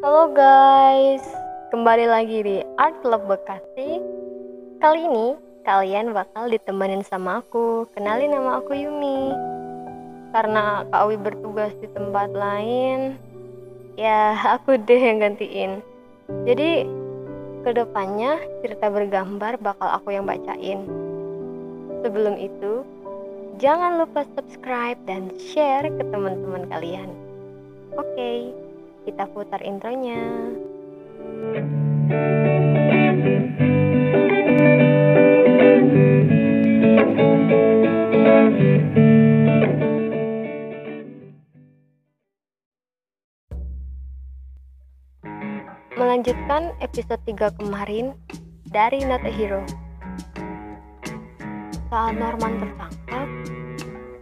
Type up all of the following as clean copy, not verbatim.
Halo guys, kembali lagi di Art Club Bekasi. Kali ini kalian bakal ditemenin sama aku. Kenalin, nama aku Yumi. Karena Kak Awi bertugas di tempat lain, ya aku deh yang gantiin. Jadi kedepannya cerita bergambar bakal aku yang bacain. Sebelum itu, jangan lupa subscribe dan share ke teman-teman kalian. Oke, kita putar intronya. Melanjutkan episode 3 kemarin dari Not a Hero. Saat Norman tertangkap,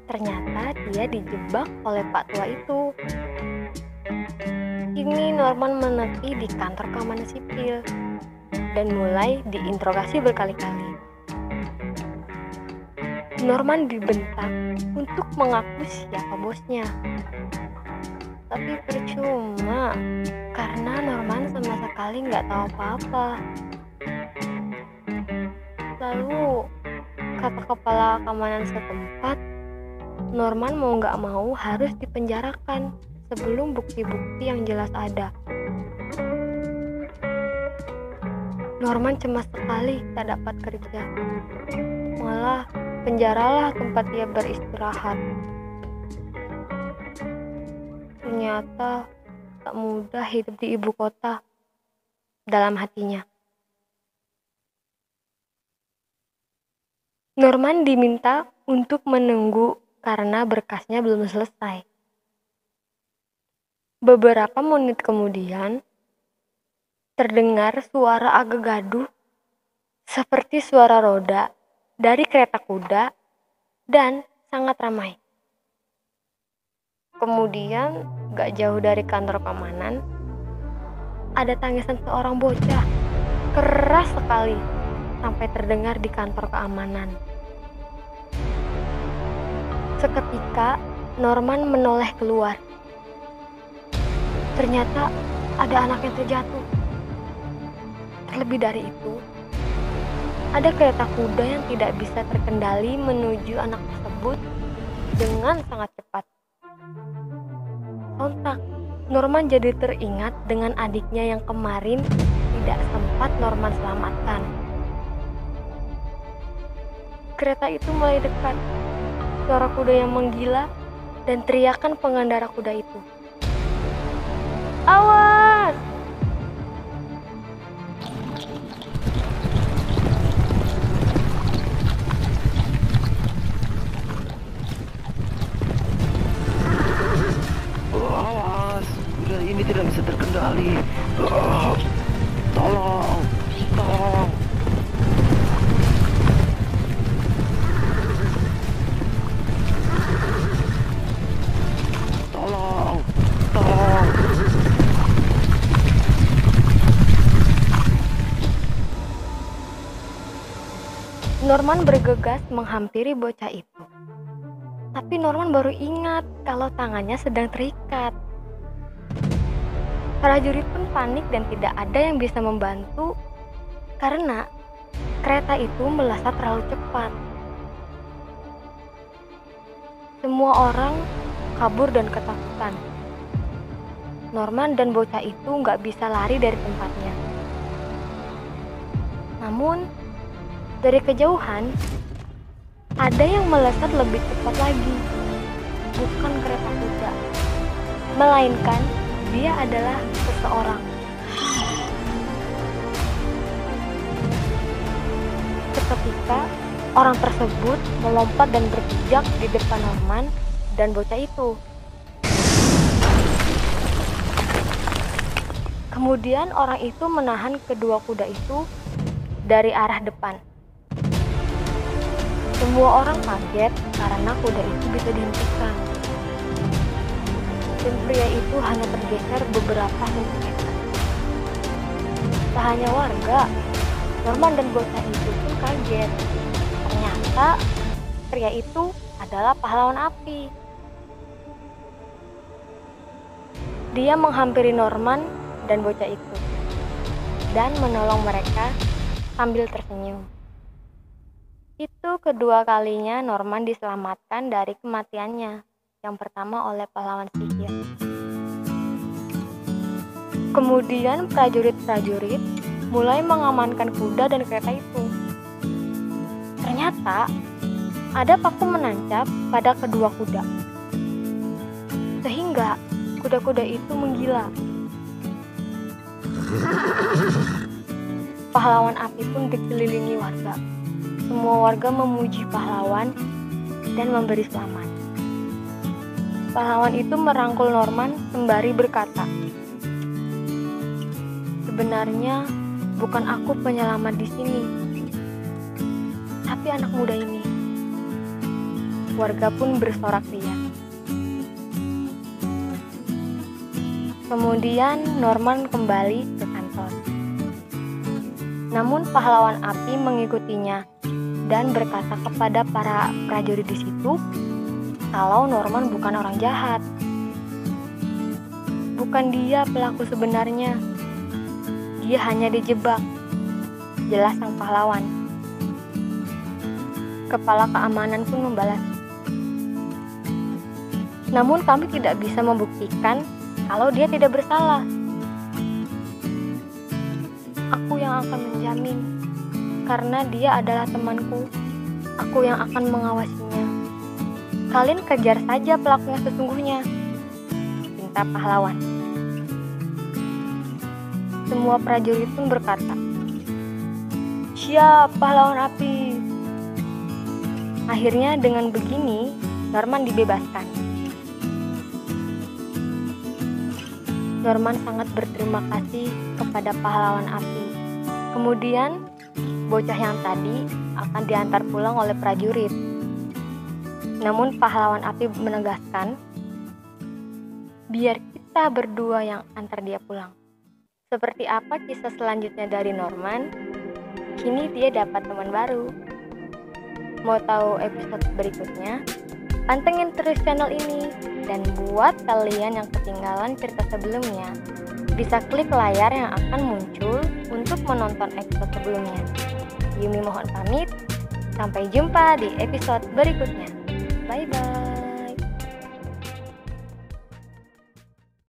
ternyata dia dijebak oleh Pak Tua itu. Kini Norman menepi di kantor keamanan sipil dan mulai diinterogasi berkali-kali. Norman dibentak untuk mengaku siapa bosnya. Tapi percuma, karena Norman sama sekali nggak tahu apa-apa. Lalu, kata kepala keamanan setempat, Norman mau nggak mau harus dipenjarakan sebelum bukti-bukti yang jelas ada. Norman cemas sekali tak dapat kerja. Malah penjaralah tempat dia beristirahat. Ternyata tak mudah hidup di ibu kota, dalam hatinya. Norman diminta untuk menunggu karena berkasnya belum selesai. Beberapa menit kemudian, terdengar suara agak gaduh, seperti suara roda dari kereta kuda dan sangat ramai. Kemudian, gak jauh dari kantor keamanan, ada tangisan seorang bocah, keras sekali, sampai terdengar di kantor keamanan. Seketika, Norman menoleh keluar. Ternyata ada anak yang terjatuh. Terlebih dari itu, ada kereta kuda yang tidak bisa terkendali menuju anak tersebut dengan sangat cepat. Sontak, Norman jadi teringat dengan adiknya yang kemarin tidak sempat Norman selamatkan. Kereta itu mulai dekat. Suara kuda yang menggila dan teriakan pengendara kuda itu. Awas! Awas, kuda ini tidak bisa terkendali. Tolong, tolong. Tolong, tolong. Norman bergegas menghampiri bocah itu. Tapi Norman baru ingat kalau tangannya sedang terikat. Prajurit pun panik dan tidak ada yang bisa membantu karena kereta itu melesat terlalu cepat. Semua orang kabur dan ketakutan. Norman dan bocah itu nggak bisa lari dari tempatnya. Namun, dari kejauhan, ada yang melesat lebih cepat lagi. Bukan kereta kuda, melainkan dia adalah seseorang. Seketika, orang tersebut melompat dan berpijak di depan Norman dan bocah itu. Kemudian orang itu menahan kedua kuda itu dari arah depan. Semua orang kaget karena kuda itu bisa dihentikan. Dan pria itu hanya tergeser beberapa sentimeter. Tak hanya warga, Norman dan bocah itu pun kaget. Ternyata pria itu adalah pahlawan api. Dia menghampiri Norman dan bocah itu dan menolong mereka sambil tersenyum. Itu kedua kalinya Norman diselamatkan dari kematiannya. Yang pertama oleh pahlawan sihir. Kemudian prajurit-prajurit mulai mengamankan kuda dan kereta itu. Ternyata ada paku menancap pada kedua kuda, sehingga kuda-kuda itu menggila. Pahlawan api pun dikelilingi warga. Semua warga memuji pahlawan dan memberi selamat. Pahlawan itu merangkul Norman sembari berkata, "Sebenarnya bukan aku penyelamat di sini, tapi anak muda ini." Warga pun bersorak riang. Kemudian Norman kembali ke kantor. Namun pahlawan api mengikutinya dan berkata kepada para prajurit di situ kalau Norman bukan orang jahat. Bukan dia pelaku sebenarnya. Dia hanya dijebak, jelas sang pahlawan. Kepala keamanan pun membalas, "Namun kami tidak bisa membuktikan kalau dia tidak bersalah. Aku yang akan menjamin, karena dia adalah temanku. Aku yang akan mengawasinya. Kalian kejar saja pelakunya sesungguhnya," pinta pahlawan. Semua prajurit pun berkata, "Siap, pahlawan api." Akhirnya dengan begini, Norman dibebaskan. Norman sangat berterima kasih kepada pahlawan api. Kemudian, bocah yang tadi akan diantar pulang oleh prajurit. Namun pahlawan api menegaskan, biar kita berdua yang antar dia pulang. Seperti apa kisah selanjutnya dari Norman? Kini dia dapat teman baru. Mau tahu episode berikutnya? Pantengin terus channel ini. Dan buat kalian yang ketinggalan cerita sebelumnya, bisa klik layar yang akan muncul untuk menonton episode sebelumnya. Yumi mohon pamit, sampai jumpa di episode berikutnya. Bye-bye.